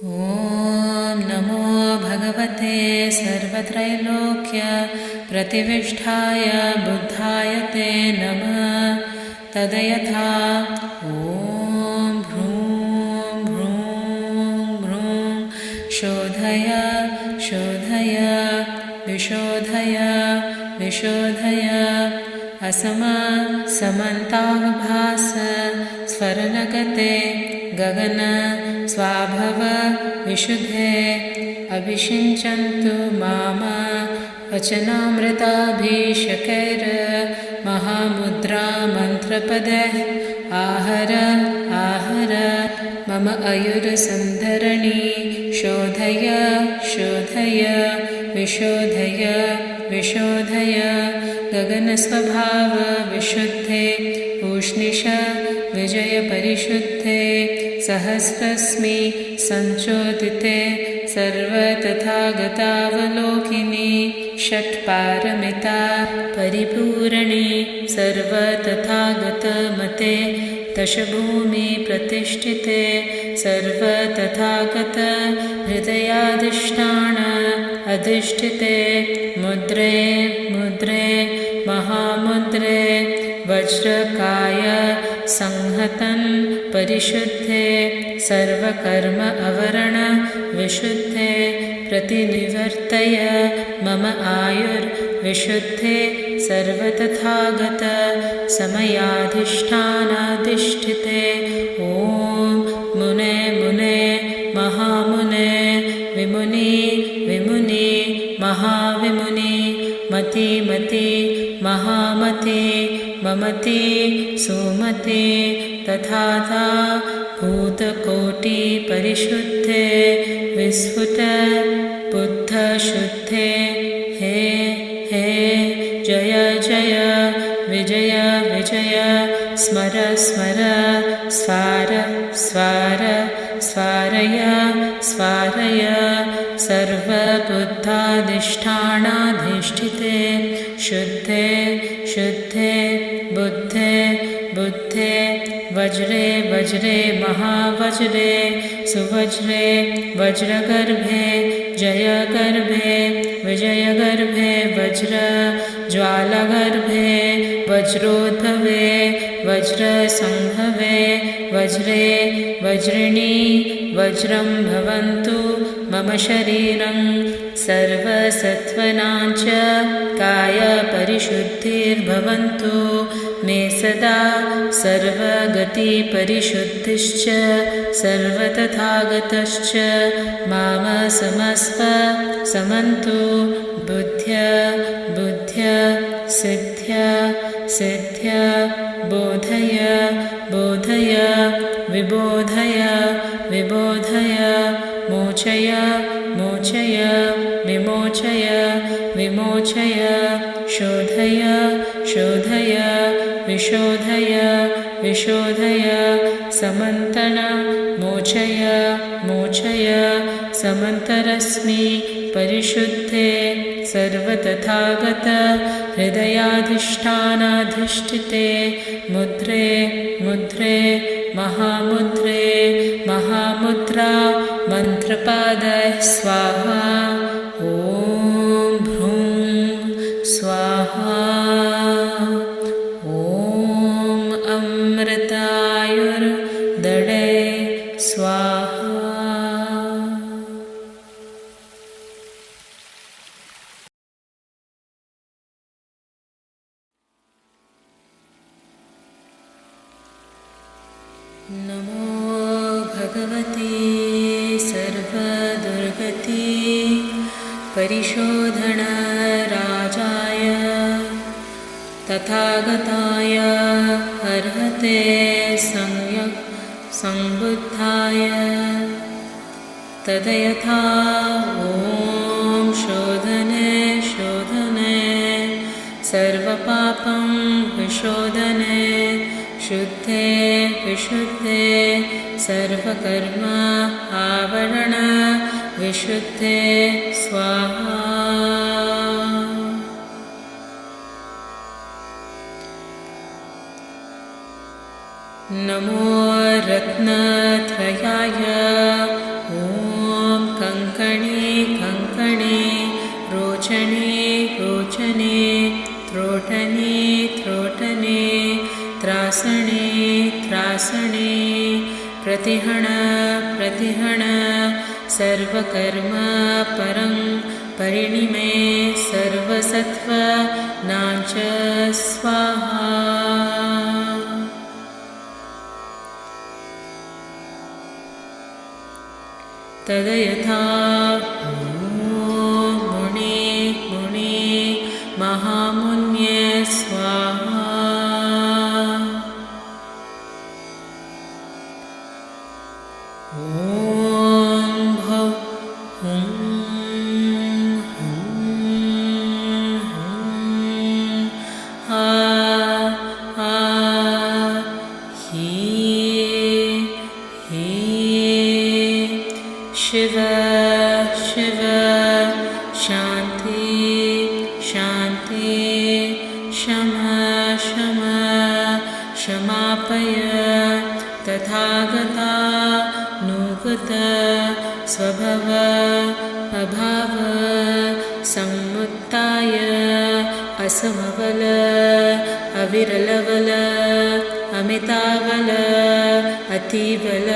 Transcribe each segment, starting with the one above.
ॐ नमो भगवते सर्वत्रैलोक्य प्रतिविष्ठाय बुद्धाय ते नमः। तदयथा ॐ भ्रूं भ्रूं भ्रूं शोधय शोधय विशोधय विशोधय समन्तावभास स्फरनगते गगन स्वाभव विशुद्धे अभिषिञ्चन्तु माम वचनामृताभिषेकैर्महामुद्रा मन्त्रपदैः आहर आहर मम आयुर्सन्धरणी शोधय शोधय विशोधय विशोधय गगनस्वभाव विशुद्धे उष्णिश विजयपरिशुद्धे सहस्रस्मि सञ्चोदिते सर्वतथागतावलोकिनी षट्पारमिता परिपूरणी सर्वतथागतमते दशभूमि प्रतिष्ठिते सर्वतथागत हृदयाधिष्ठान अधिष्ठिते मुद्रे मुद्रे महामुद्रे वज्रकाय संहतन् परिशुद्धे सर्वकर्म आवरण विशुद्धे प्रतिनिवर्तय मम आयुर्विशुद्धे सर्वतथागत समयाधिष्ठानाधिष्ठिते ॐ मुने मुने महामुने विमुनि विमुनि महाविमुनि मति मति महामति ममति सुमति तथा भूतकोटि परिशुद्धे विस्फुट बुद्धशुद्धे हे हे जय जय विजय विजय स्मर स्मर स्वार स्वार स्वारय स्वारय सर्वबुद्धाधिष्ठानाधिष्ठिते शुद्धे शुद्धे बुद्धे बुद्धे वज्रे वज्रे महावज्रे सुवज्रे वज्रगर्भे जयगर्भे विजयगर्भे वज्र ज्वालगर्भे वज्रोद्भवे वज्रसंभवे वज्रे वज्रिणी वज्रं भवन्तु मम शरीरं सर्वसत्त्वनां च कायपरिशुद्धिर्भवन्तु मे सदा सर्वगतिपरिशुद्धिश्च सर्वतथागतश्च माम समस्व समन्तु बुद्ध्य बुद्ध्य सिद्ध्य सिद्ध्य बोधय बोधय विबोधय विबोधय मोचय मोचय विमोचय विमोचय शोधय शोधय विशोधय विशोधय समन्तन मोचय मोचय समन्तरस्मि परिशुद्धे सर्वतथागत हृदयाधिष्ठानाधिष्ठिते मुद्रे मुद्रे महामुद्रे महामुद्रा मन्त्रपादः स्वाहा ॐ भ्रूं स्वाहा ॐ अमृतायुर्दडे स्वाहा। नमो भगवते सर्वदुर्गति परिशोधनराजाय तथागताय अर्हते संबुद्धाय तदयथा ॐ शोधने शोधने सर्वपापं विशोधने शुद्धे विशुद्धे सर्वकर्म आवरण विशुद्धे स्वाहा। नमो रत्नत्रयाय ॐ त्रासणे त्रासणे प्रतिहण प्रतिहण सर्वकर्म परं परिणिमे सर्वसत्त्व नाच स्वाहा। तदयथा मुने मुने महामुन्ये स्वाहा। शिव शिव शान्ति शान्ति शम शम शमापय तथागता नुगत स्वभव अभाव सम्मुत्ताय असमवल अविरलवल अमितावल अतिबल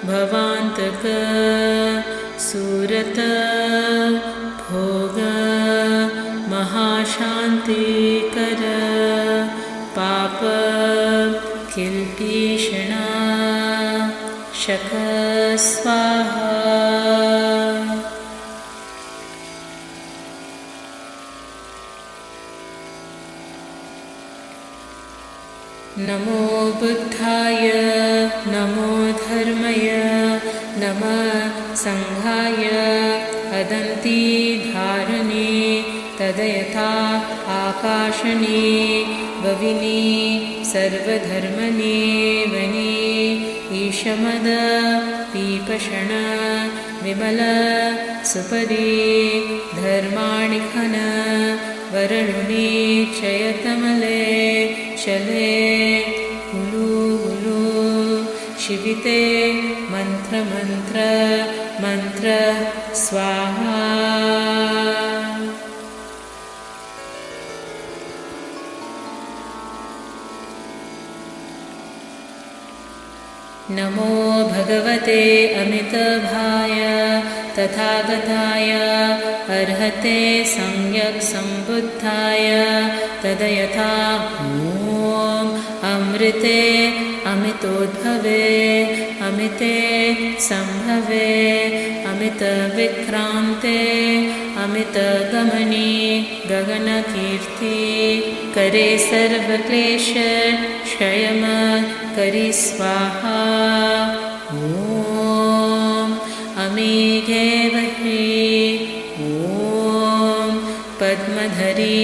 भवान्तक सूरत भोग महाशान्तिकर पाप किल्पीषणा शक स्वाहा। नमो बुद्धाय नमो धर्मय नमः संघाय अदन्ति धारणे तदयथा आकाशने भविनि सर्वधर्मने वने ईशमद पीपषण विमल सुपदे धर्माणि खन वरलुने चयतमले चले हुलु हुलु शिविते मंत्र मंत्र मंत्र स्वाहा। नमो भगवते अमितभाय तथागताय अर्हते सम्यक् सम्बुद्धाय तदयथा ॐ अमृते अमितोद्भवे अमिते सम्भवे अमितविक्रान्ते अमितगमने गगनकीर्ति करे सर्वक्लेश क्षयम करि स्वाहा। ॐ अमीघेवहि ॐ पद्मधरी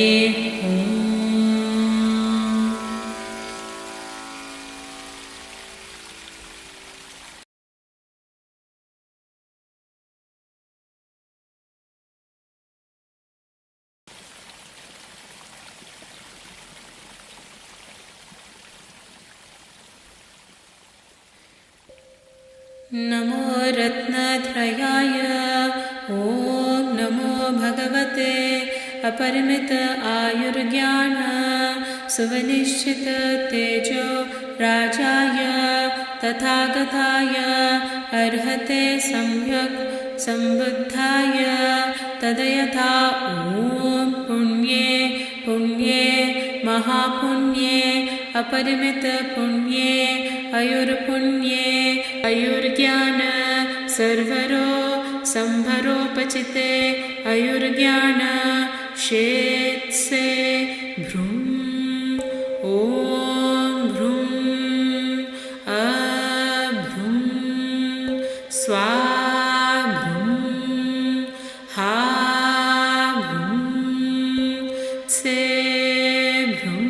नमो रत्नत्रयाय ॐ नमो भगवते अपरिमित आयुर्ज्ञान सुवनिश्चित तेजो राजाय तथागताय अर्हते सम्यक् सम्बुद्धाय तदयथा ॐ पुण्ये पुण्ये महापुण्ये अपरिमित पुण्ये आयुर्पुण्ये आयुर्ज्ञान सर्वरो संभरोपचिते आयुर्ज्ञान शेत्से भ्रूं ॐ भ्रूं अभ्रूं स्वा भ्रूं हा भ्रूं से भ्रूं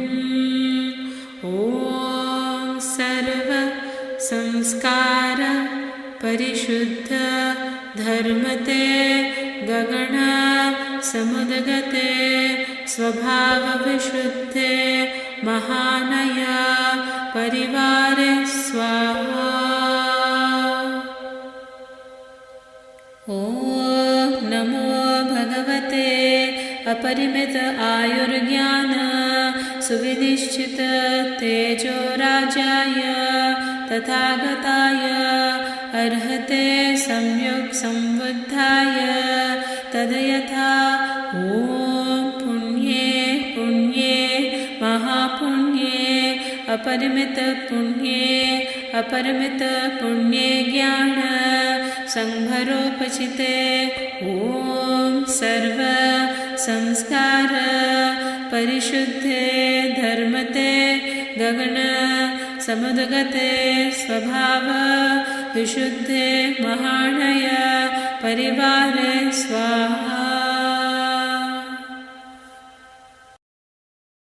ॐ सर्व संस्कार परिशुद्ध धर्मते गगन समुद्गते स्वभावविशुद्धे महानय परिवारे स्वाहा। ॐ नमो भगवते अपरिमित आयुर्ज्ञान सुविनिश्चित तेजोराजाय तथागताय अर्हते सम्यक् संबुद्धाय तदयथा। ॐ पुण्ये पुण्ये महापुण्ये अपरिमित पुण्ये ज्ञान संभरोपचिते। ॐ सर्व संस्कार परिशुद्धे धर्मते गगन समुद्गते स्वभाव विशुद्धे महानय परिवारे स्वाहा।